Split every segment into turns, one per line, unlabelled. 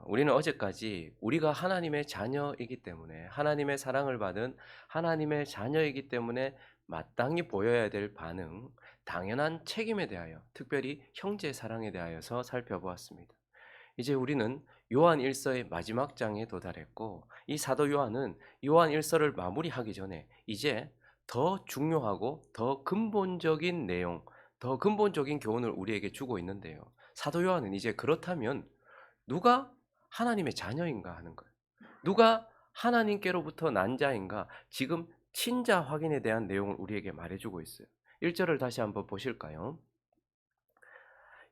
우리는 어제까지 우리가 하나님의 자녀이기 때문에 하나님의 사랑을 받은 하나님의 자녀이기 때문에 마땅히 보여야 될 반응, 당연한 책임에 대하여, 특별히 형제 사랑에 대하여서 살펴보았습니다. 이제 우리는 요한 1서의 마지막 장에 도달했고, 이 사도 요한은 요한 1서를 마무리하기 전에 이제 더 중요하고 더 근본적인 내용, 더 근본적인 교훈을 우리에게 주고 있는데요. 사도 요한은 이제 그렇다면 누가 하나님의 자녀인가 하는 거예요. 누가 하나님께로부터 난 자인가? 지금 친자 확인에 대한 내용을 우리에게 말해주고 있어요. 1절을 다시 한번 보실까요?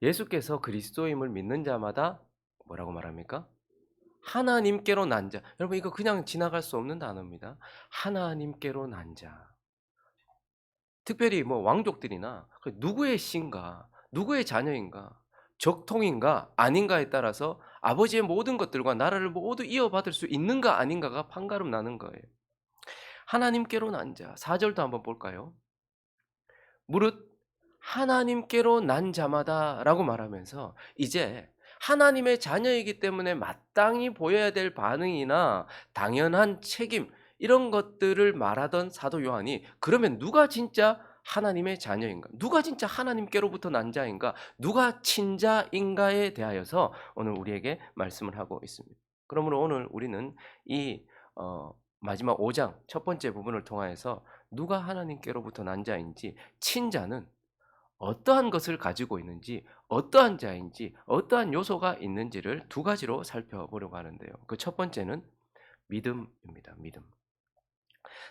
예수께서 그리스도임을 믿는 자마다 뭐라고 말합니까? 하나님께로 난 자. 여러분, 이거 그냥 지나갈 수 없는 단어입니다. 하나님께로 난 자. 특별히 뭐 왕족들이나 누구의 씨인가, 누구의 자녀인가, 적통인가 아닌가에 따라서 아버지의 모든 것들과 나라를 모두 이어받을 수 있는가 아닌가가 판가름 나는 거예요. 하나님께로 난 자. 4절도 한번 볼까요? 무릇 하나님께로 난 자마다라고 말하면서 이제 하나님의 자녀이기 때문에 마땅히 보여야 될 반응이나 당연한 책임, 이런 것들을 말하던 사도 요한이, 그러면 누가 진짜 하나님의 자녀인가? 누가 진짜 하나님께로부터 난 자인가? 누가 친자인가에 대하여서 오늘 우리에게 말씀을 하고 있습니다. 그러므로 오늘 우리는 이 마지막 5장 첫 번째 부분을 통하여서 누가 하나님께로부터 난 자인지, 친자는 어떠한 것을 가지고 있는지, 어떠한 자인지, 어떠한 요소가 있는지를 두 가지로 살펴보려고 하는데요. 그 첫 번째는 믿음입니다. 믿음.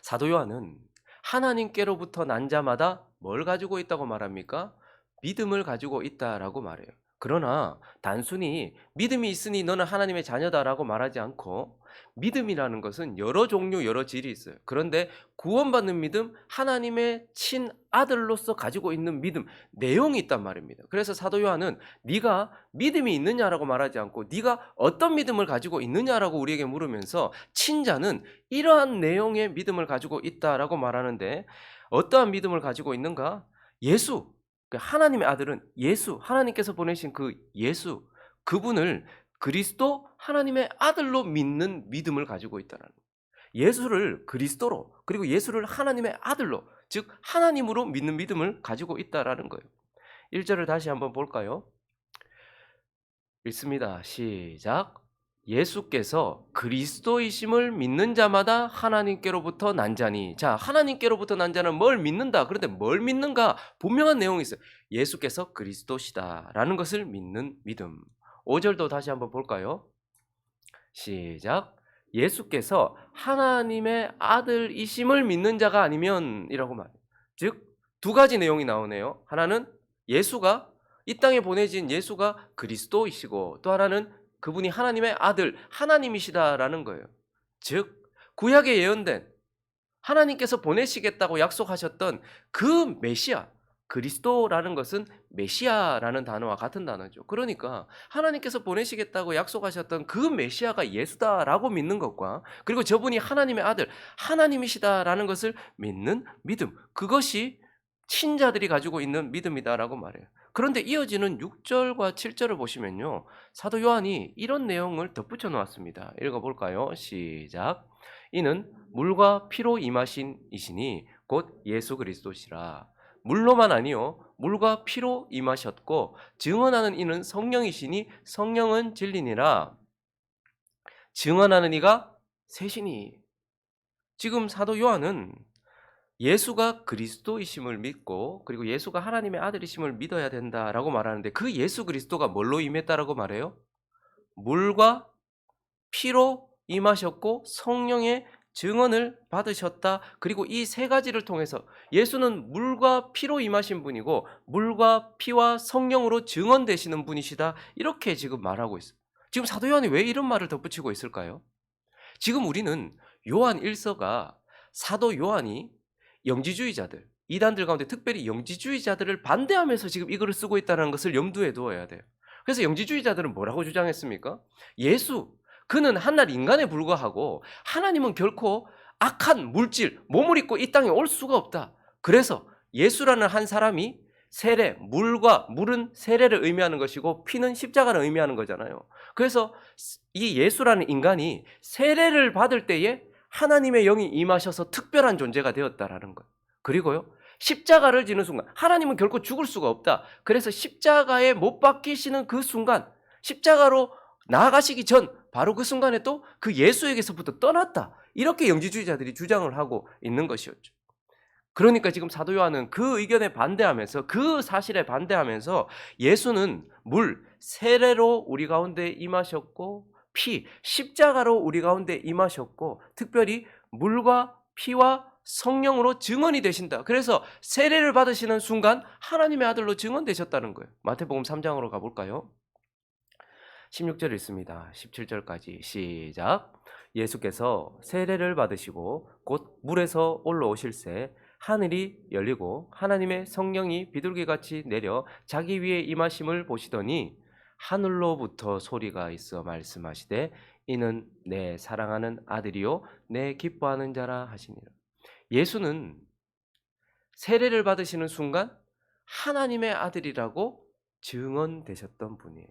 사도 요한은 하나님께로부터 난 자마다 뭘 가지고 있다고 말합니까? 믿음을 가지고 있다라고 말해요. 그러나 단순히 믿음이 있으니 너는 하나님의 자녀다라고 말하지 않고, 믿음이라는 것은 여러 종류 여러 질이 있어요. 그런데 구원받는 믿음, 하나님의 친아들로서 가지고 있는 믿음, 내용이 있단 말입니다. 그래서 사도 요한은 네가 믿음이 있느냐라고 말하지 않고 네가 어떤 믿음을 가지고 있느냐라고 우리에게 물으면서, 친자는 이러한 내용의 믿음을 가지고 있다라고 말하는데, 어떠한 믿음을 가지고 있는가? 예수, 하나님의 아들은 예수, 하나님께서 보내신 그 예수, 그분을 그리스도 하나님의 아들로 믿는 믿음을 가지고 있다라는 거예요. 예수를 그리스도로, 그리고 예수를 하나님의 아들로, 즉 하나님으로 믿는 믿음을 가지고 있다라는 거예요. 1절을 다시 한번 볼까요? 읽습니다. 시작. 예수께서 그리스도이심을 믿는 자마다 하나님께로부터 난 자니. 자, 하나님께로부터 난 자는 뭘 믿는다. 그런데 뭘 믿는가? 분명한 내용이 있어요. 예수께서 그리스도시다라는 것을 믿는 믿음. 5절도 다시 한번 볼까요? 시작. 예수께서 하나님의 아들이심을 믿는 자가 아니면 이라고 말해요. 즉, 두 가지 내용이 나오네요. 하나는 예수가, 이 땅에 보내진 예수가 그리스도이시고, 또 하나는 그분이 하나님의 아들, 하나님이시다라는 거예요. 즉, 구약에 예언된 하나님께서 보내시겠다고 약속하셨던 그 메시아, 그리스도라는 것은 메시아라는 단어와 같은 단어죠. 그러니까 하나님께서 보내시겠다고 약속하셨던 그 메시아가 예수다라고 믿는 것과, 그리고 저분이 하나님의 아들, 하나님이시다라는 것을 믿는 믿음, 그것이 친자들이 가지고 있는 믿음이다라고 말해요. 그런데 이어지는 6절과 7절을 보시면요, 사도 요한이 이런 내용을 덧붙여 놓았습니다. 읽어볼까요? 시작. 이는 물과 피로 임하신 이시니 곧 예수 그리스도시라. 물로만 아니요 물과 피로 임하셨고, 증언하는 이는 성령이시니 성령은 진리니라. 증언하는 이가 셋이니. 지금 사도 요한은 예수가 그리스도이심을 믿고, 그리고 예수가 하나님의 아들이심을 믿어야 된다라고 말하는데, 그 예수 그리스도가 뭘로 임했다라고 말해요? 물과 피로 임하셨고 성령의 증언을 받으셨다. 그리고 이 세 가지를 통해서 예수는 물과 피로 임하신 분이고 물과 피와 성령으로 증언되시는 분이시다, 이렇게 지금 말하고 있어요. 지금 사도 요한이 왜 이런 말을 덧붙이고 있을까요? 지금 우리는 요한 1서가 사도 요한이 영지주의자들, 이단들 가운데 특별히 영지주의자들을 반대하면서 지금 이거를 쓰고 있다는 것을 염두에 두어야 돼요. 그래서 영지주의자들은 뭐라고 주장했습니까? 예수, 그는 한낱 인간에 불과하고 하나님은 결코 악한 물질, 몸을 입고 이 땅에 올 수가 없다. 그래서 예수라는 한 사람이 세례, 물은 세례를 의미하는 것이고 피는 십자가를 의미하는 거잖아요. 그래서 이 예수라는 인간이 세례를 받을 때에 하나님의 영이 임하셔서 특별한 존재가 되었다라는 거예요. 그리고요, 십자가를 지는 순간 하나님은 결코 죽을 수가 없다. 그래서 십자가에 못 박히시는 그 순간, 십자가로 나아가시기 전 바로 그 순간에 또 그 예수에게서부터 떠났다. 이렇게 영지주의자들이 주장을 하고 있는 것이었죠. 그러니까 지금 사도 요한은 그 의견에 반대하면서, 그 사실에 반대하면서 예수는 물, 세례로 우리 가운데 임하셨고 피, 십자가로 우리 가운데 임하셨고 특별히 물과 피와 성령으로 증언이 되신다. 그래서 세례를 받으시는 순간 하나님의 아들로 증언되셨다는 거예요. 마태복음 3장으로 가볼까요? 16절 읽습니다. 17절까지 시작. 예수께서 세례를 받으시고 곧 물에서 올라오실새 하늘이 열리고 하나님의 성령이 비둘기같이 내려 자기 위에 임하심을 보시더니 하늘로부터 소리가 있어 말씀하시되 이는 내 사랑하는 아들이요 내 기뻐하는 자라 하시니라. 예수는 세례를 받으시는 순간 하나님의 아들이라고 증언되셨던 분이에요.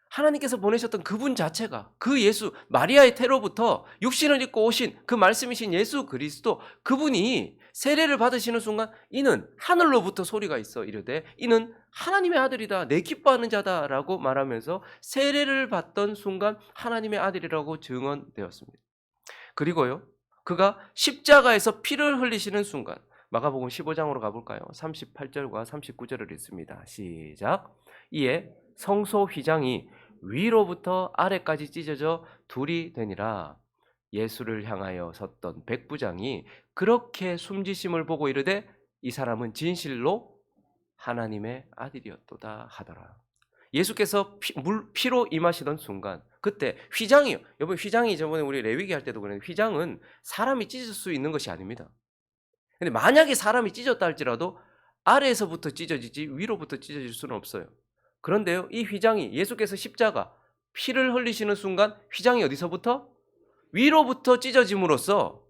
하나님께서 보내셨던 그분 자체가, 그 예수, 마리아의 태로부터 육신을 입고 오신 그 말씀이신 예수 그리스도, 그분이 세례를 받으시는 순간 이는 하늘로부터 소리가 있어 이르되 이는 하나님의 아들이다, 내 기뻐하는 자다라고 말하면서 세례를 받던 순간 하나님의 아들이라고 증언되었습니다. 그리고요, 그가 십자가에서 피를 흘리시는 순간, 마가복음 15장으로 가볼까요? 38절과 39절을 읽습니다. 시작. 이에 성소 휘장이 위로부터 아래까지 찢어져 둘이 되니라. 예수를 향하여 섰던 백부장이 그렇게 숨지심을 보고 이르되 이 사람은 진실로 하나님의 아들이었도다 하더라. 예수께서 피로 임하시던 순간, 그때 휘장이요. 여러분, 휘장이 저번에 우리 레위기 할 때도 그랬는데 휘장은 사람이 찢을 수 있는 것이 아닙니다. 근데 만약에 사람이 찢었다 할지라도 아래에서부터 찢어지지 위로부터 찢어질 수는 없어요. 그런데요, 이 휘장이 예수께서 십자가 피를 흘리시는 순간 휘장이 어디서부터? 위로부터 찢어짐으로써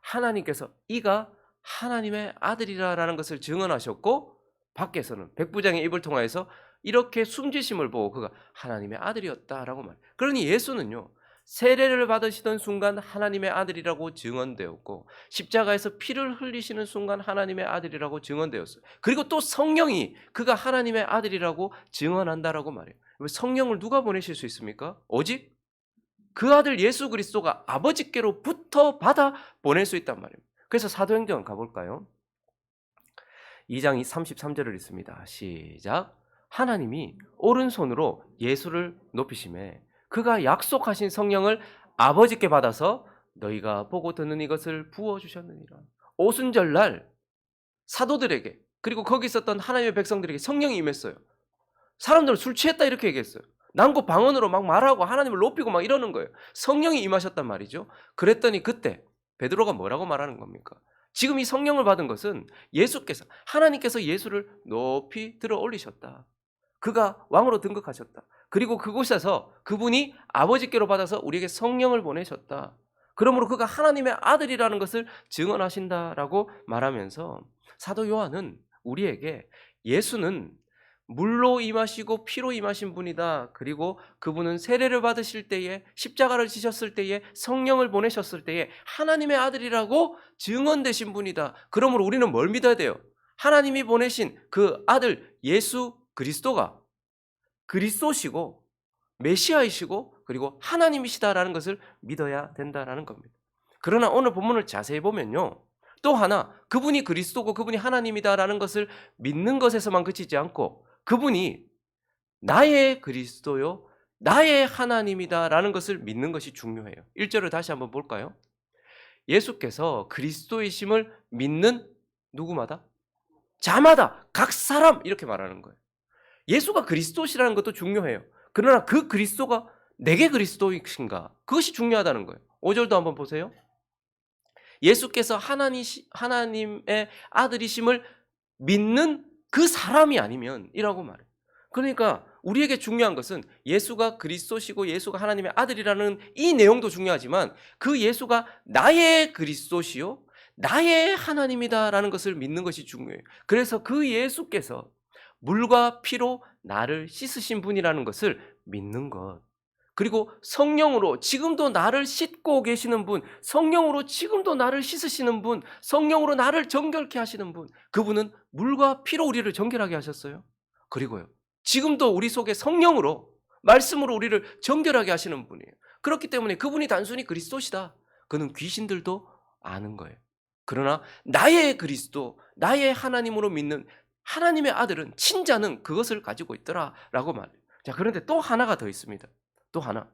하나님께서 이가 하나님의 아들이라는 것을 증언하셨고, 밖에서는 백부장의 입을 통하여서 이렇게 숨지심을 보고 그가 하나님의 아들이었다라고 말해요. 그러니 예수는요, 세례를 받으시던 순간 하나님의 아들이라고 증언되었고 십자가에서 피를 흘리시는 순간 하나님의 아들이라고 증언되었어요. 그리고 또 성령이 그가 하나님의 아들이라고 증언한다라고 말해요. 성령을 누가 보내실 수 있습니까? 오직 그 아들 예수 그리스도가 아버지께로부터 받아 보낼 수 있단 말입니다. 그래서 사도행전 가볼까요? 2장 33절을 읽습니다. 시작. 하나님이 오른손으로 예수를 높이시매 그가 약속하신 성령을 아버지께 받아서 너희가 보고 듣는 이것을 부어주셨느니라. 오순절날 사도들에게 그리고 거기 있었던 하나님의 백성들에게 성령이 임했어요. 사람들은 술 취했다 이렇게 얘기했어요. 난고 방언으로 막 말하고 하나님을 높이고 막 이러는 거예요. 성령이 임하셨단 말이죠. 그랬더니 그때 베드로가 뭐라고 말하는 겁니까? 지금 이 성령을 받은 것은 예수께서, 하나님께서 예수를 높이 들어 올리셨다. 그가 왕으로 등극하셨다. 그리고 그곳에서 그분이 아버지께로 받아서 우리에게 성령을 보내셨다. 그러므로 그가 하나님의 아들이라는 것을 증언하신다라고 말하면서 사도 요한은 우리에게 예수는 물로 임하시고 피로 임하신 분이다. 그리고 그분은 세례를 받으실 때에, 십자가를 지셨을 때에, 성령을 보내셨을 때에 하나님의 아들이라고 증언되신 분이다. 그러므로 우리는 뭘 믿어야 돼요? 하나님이 보내신 그 아들 예수 그리스도가 그리스도시고 메시아이시고 그리고 하나님이시다라는 것을 믿어야 된다라는 겁니다. 그러나 오늘 본문을 자세히 보면요, 또 하나 그분이 그리스도고 그분이 하나님이다라는 것을 믿는 것에서만 그치지 않고 그분이 나의 그리스도요 나의 하나님이다라는 것을 믿는 것이 중요해요. 1절을 다시 한번 볼까요? 예수께서 그리스도이심을 믿는 누구마다? 자마다, 각 사람, 이렇게 말하는 거예요. 예수가 그리스도시라는 것도 중요해요. 그러나 그 그리스도가 내게 그리스도이신가? 그것이 중요하다는 거예요. 5절도 한번 보세요. 예수께서 하나님의 아들이심을 믿는 그 사람이 아니면 이라고 말해요. 그러니까 우리에게 중요한 것은 예수가 그리스도시고 예수가 하나님의 아들이라는 이 내용도 중요하지만 그 예수가 나의 그리스도시요 나의 하나님이다라는 것을 믿는 것이 중요해요. 그래서 그 예수께서 물과 피로 나를 씻으신 분이라는 것을 믿는 것. 그리고 성령으로 지금도 나를 씻고 계시는 분, 성령으로 지금도 나를 씻으시는 분, 성령으로 나를 정결케 하시는 분, 그분은 물과 피로 우리를 정결하게 하셨어요. 그리고요, 지금도 우리 속에 성령으로, 말씀으로 우리를 정결하게 하시는 분이에요. 그렇기 때문에 그분이 단순히 그리스도시다, 그는 귀신들도 아는 거예요. 그러나 나의 그리스도, 나의 하나님으로 믿는 하나님의 아들은, 친자는 그것을 가지고 있더라라고 말해요. 자, 그런데 또 하나가 더 있습니다. 또 하나,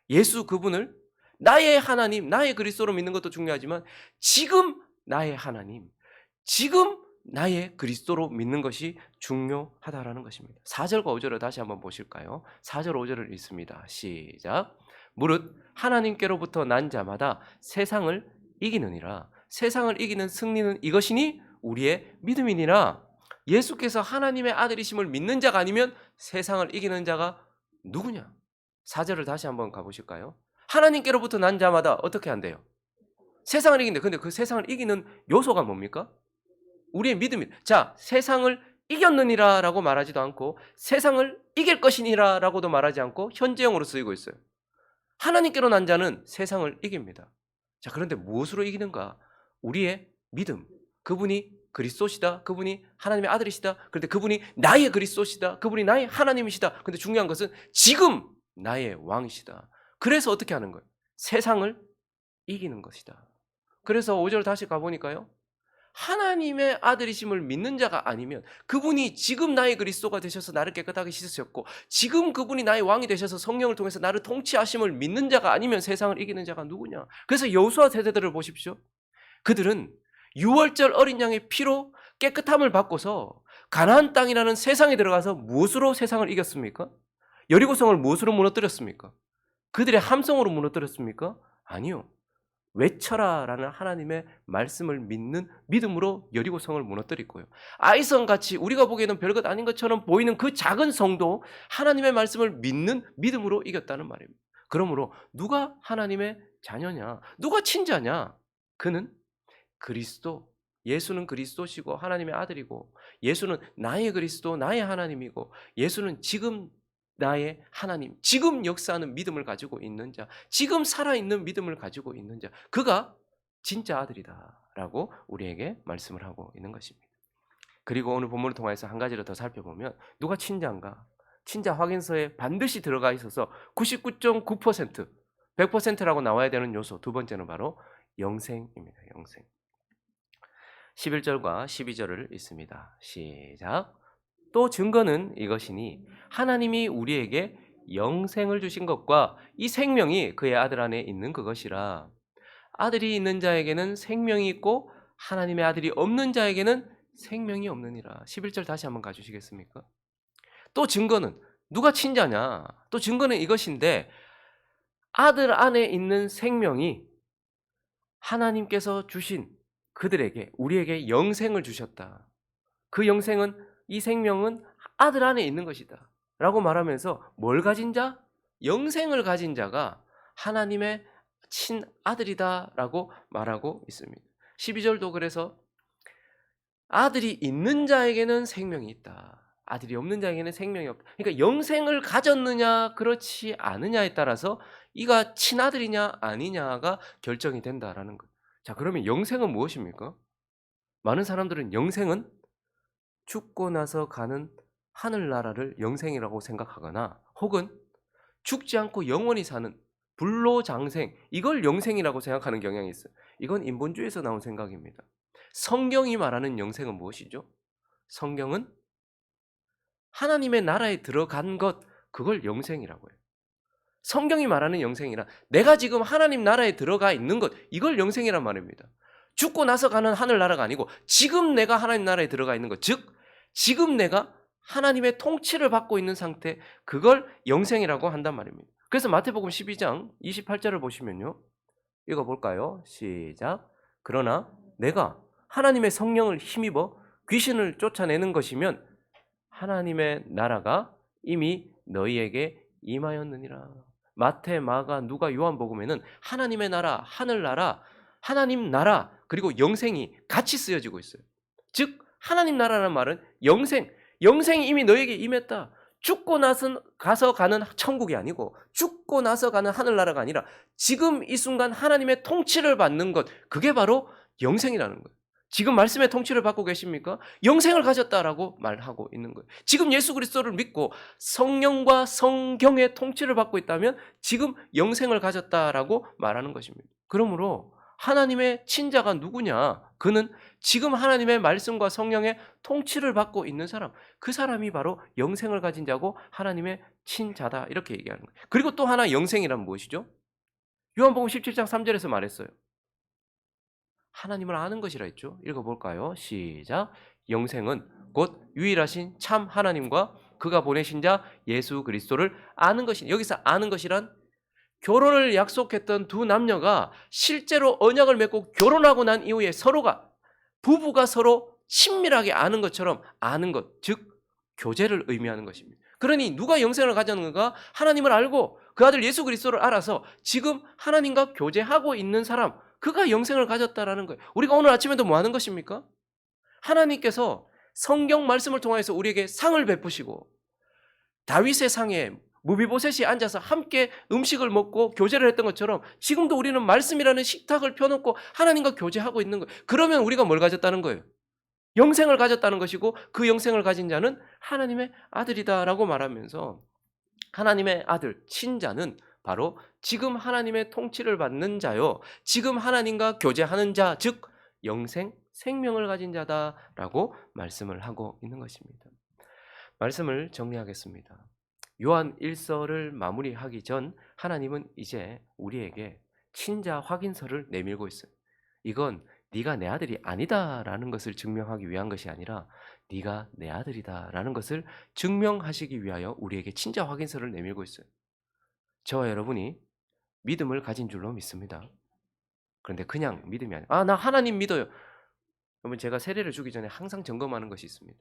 예수 그분을 나의 하나님, 나의 그리스도로 믿는 것도 중요하지만 지금 나의 하나님, 지금 나의 그리스도로 믿는 것이 중요하다라는 것입니다. 4절과 5절을 다시 한번 보실까요? 4절 5절을 읽습니다. 시작. 무릇 하나님께로부터 난 자마다 세상을 이기느니라. 세상을 이기는 승리는 이것이니 우리의 믿음이니라. 예수께서 하나님의 아들이심을 믿는 자가 아니면 세상을 이기는 자가 누구냐? 4절을 다시 한번 가보실까요? 하나님께로부터 난 자마다 어떻게 한대요? 세상을 이긴대. 근데 그 세상을 이기는 요소가 뭡니까? 우리의 믿음이. 자, 세상을 이겼느니라 라고 말하지도 않고 세상을 이길 것이니라 라고도 말하지 않고 현재형으로 쓰이고 있어요. 하나님께로 난 자는 세상을 이깁니다. 자, 그런데 무엇으로 이기는가? 우리의 믿음. 그분이 그리스도시다. 그분이 하나님의 아들이시다. 그런데 그분이 나의 그리스도시다. 그분이 나의 하나님이시다. 근데 중요한 것은 지금 나의 왕이시다. 그래서 어떻게 하는 거예요? 세상을 이기는 것이다. 그래서 5절 다시 가보니까요, 하나님의 아들이심을 믿는 자가 아니면, 그분이 지금 나의 그리스도가 되셔서 나를 깨끗하게 씻으셨고 지금 그분이 나의 왕이 되셔서 성령을 통해서 나를 통치하심을 믿는 자가 아니면 세상을 이기는 자가 누구냐? 그래서 여호수아 세대들을 보십시오. 그들은 유월절 어린 양의 피로 깨끗함을 받고서 가나안 땅이라는 세상에 들어가서 무엇으로 세상을 이겼습니까? 여리고성을 무엇으로 무너뜨렸습니까? 그들의 함성으로 무너뜨렸습니까? 아니요. 외쳐라라는 하나님의 말씀을 믿는 믿음으로 여리고성을 무너뜨렸고요. 아이성같이 우리가 보기에는 별것 아닌 것처럼 보이는 그 작은 성도 하나님의 말씀을 믿는 믿음으로 이겼다는 말입니다. 그러므로 누가 하나님의 자녀냐? 누가 친자냐? 그는 그리스도, 예수는 그리스도시고 하나님의 아들이고, 예수는 나의 그리스도, 나의 하나님이고, 예수는 지금 나의 하나님, 지금 역사하는 믿음을 가지고 있는 자, 지금 살아있는 믿음을 가지고 있는 자, 그가 진짜 아들이다라고 우리에게 말씀을 하고 있는 것입니다. 그리고 오늘 본문을 통해서 한 가지를 더 살펴보면, 누가 친자인가? 친자 확인서에 반드시 들어가 있어서 99.9%, 100%라고 나와야 되는 요소, 두 번째는 바로 영생입니다. 영생. 11절과 12절을 읽습니다. 시작. 또 증거는 이것이니 하나님이 우리에게 영생을 주신 것과 이 생명이 그의 아들 안에 있는 그것이라. 아들이 있는 자에게는 생명이 있고 하나님의 아들이 없는 자에게는 생명이 없느니라. 11절 다시 한번 가주시겠습니까? 또 증거는, 누가 친자냐? 또 증거는 이것인데, 아들 안에 있는 생명이 하나님께서 주신 그들에게, 우리에게 영생을 주셨다. 그 영생은, 이 생명은 아들 안에 있는 것이다 라고 말하면서 뭘 가진 자? 영생을 가진 자가 하나님의 친아들이다 라고 말하고 있습니다. 12절도 그래서 아들이 있는 자에게는 생명이 있다, 아들이 없는 자에게는 생명이 없다. 그러니까 영생을 가졌느냐 그렇지 않느냐에 따라서 이가 친아들이냐 아니냐가 결정이 된다라는 것. 자, 그러면 영생은 무엇입니까? 많은 사람들은 영생은 죽고 나서 가는 하늘나라를 영생이라고 생각하거나, 혹은 죽지 않고 영원히 사는 불로장생, 이걸 영생이라고 생각하는 경향이 있어요. 이건 인본주의에서 나온 생각입니다. 성경이 말하는 영생은 무엇이죠? 성경은 하나님의 나라에 들어간 것, 그걸 영생이라고 해요. 성경이 말하는 영생이란 내가 지금 하나님 나라에 들어가 있는 것, 이걸 영생이란 말입니다. 죽고 나서 가는 하늘나라가 아니고 지금 내가 하나님 나라에 들어가 있는 것, 즉 지금 내가 하나님의 통치를 받고 있는 상태, 그걸 영생이라고 한단 말입니다. 그래서 마태복음 12장 28절을 보시면요, 읽어볼까요? 시작. 그러나 내가 하나님의 성령을 힘입어 귀신을 쫓아내는 것이면 하나님의 나라가 이미 너희에게 임하였느니라. 마태, 마가, 누가, 요한복음에는 하나님의 나라, 하늘나라, 하나님 나라 그리고 영생이 같이 쓰여지고 있어요. 즉 하나님 나라라는 말은 영생이 이미 너에게 임했다. 죽고 나서 가서 가는 천국이 아니고 죽고 나서 가는 하늘나라가 아니라 지금 이 순간 하나님의 통치를 받는 것, 그게 바로 영생이라는 거예요. 지금 말씀의 통치를 받고 계십니까? 영생을 가졌다라고 말하고 있는 거예요. 지금 예수 그리스도를 믿고 성령과 성경의 통치를 받고 있다면 지금 영생을 가졌다라고 말하는 것입니다. 그러므로 하나님의 친자가 누구냐? 그는 지금 하나님의 말씀과 성령의 통치를 받고 있는 사람, 그 사람이 바로 영생을 가진 자고 하나님의 친자다, 이렇게 얘기하는 거예요. 그리고 또 하나 영생이란 무엇이죠? 요한복음 17장 3절에서 말했어요. 하나님을 아는 것이라 했죠. 읽어볼까요? 시작. 영생은 곧 유일하신 참 하나님과 그가 보내신 자 예수 그리스도를 아는 것이니, 여기서 아는 것이란 결혼을 약속했던 두 남녀가 실제로 언약을 맺고 결혼하고 난 이후에 부부가 서로 친밀하게 아는 것처럼 아는 것, 즉 교제를 의미하는 것입니다. 그러니 누가 영생을 가졌는가? 하나님을 알고 그 아들 예수 그리스도를 알아서 지금 하나님과 교제하고 있는 사람, 그가 영생을 가졌다라는 거예요. 우리가 오늘 아침에도 뭐 하는 것입니까? 하나님께서 성경 말씀을 통해서 우리에게 상을 베푸시고 다윗의 상에 무비보셋이 앉아서 함께 음식을 먹고 교제를 했던 것처럼 지금도 우리는 말씀이라는 식탁을 펴놓고 하나님과 교제하고 있는 거예요. 그러면 우리가 뭘 가졌다는 거예요? 영생을 가졌다는 것이고 그 영생을 가진 자는 하나님의 아들이다라고 말하면서 하나님의 아들, 친자는 바로 지금 하나님의 통치를 받는 자요, 지금 하나님과 교제하는 자, 즉 영생, 생명을 가진 자다라고 말씀을 하고 있는 것입니다. 말씀을 정리하겠습니다. 요한 1서를 마무리하기 전 하나님은 이제 우리에게 친자 확인서를 내밀고 있어요. 이건 네가 내 아들이 아니다라는 것을 증명하기 위한 것이 아니라 네가 내 아들이다라는 것을 증명하시기 위하여 우리에게 친자 확인서를 내밀고 있어요. 저와 여러분이 믿음을 가진 줄로 믿습니다. 그런데 그냥 믿음이 아니라 나 하나님 믿어요. 여러분, 제가 세례를 주기 전에 항상 점검하는 것이 있습니다.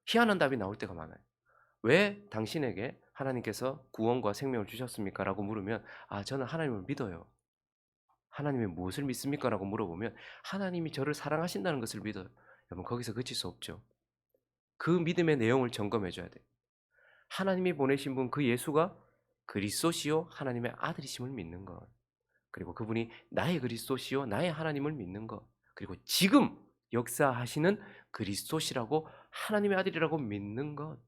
희한한 답이 나올 때가 많아요. 왜 당신에게 하나님께서 구원과 생명을 주셨습니까? 라고 물으면 저는 하나님을 믿어요. 하나님이 무엇을 믿습니까? 라고 물어보면 하나님이 저를 사랑하신다는 것을 믿어요. 여러분, 거기서 그칠 수 없죠. 그 믿음의 내용을 점검해 줘야 돼요. 하나님이 보내신 분 그 예수가 그리스도시요 하나님의 아들이심을 믿는 것, 그리고 그분이 나의 그리스도시요 나의 하나님을 믿는 것, 그리고 지금 역사하시는 그리스도시라고 하나님의 아들이라고 믿는 것,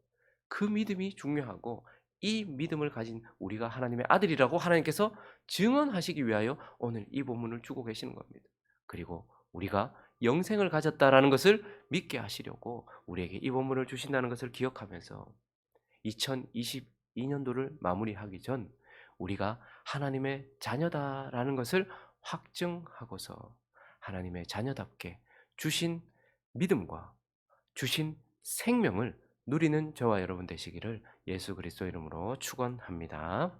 그 믿음이 중요하고 이 믿음을 가진 우리가 하나님의 아들이라고 하나님께서 증언하시기 위하여 오늘 이 본문을 주고 계시는 겁니다. 그리고 우리가 영생을 가졌다라는 것을 믿게 하시려고 우리에게 이 본문을 주신다는 것을 기억하면서 2022년도를 마무리하기 전 우리가 하나님의 자녀다라는 것을 확증하고서 하나님의 자녀답게 주신 믿음과 주신 생명을 누리는 저와 여러분 되시기를 예수 그리스도 이름으로 축원합니다.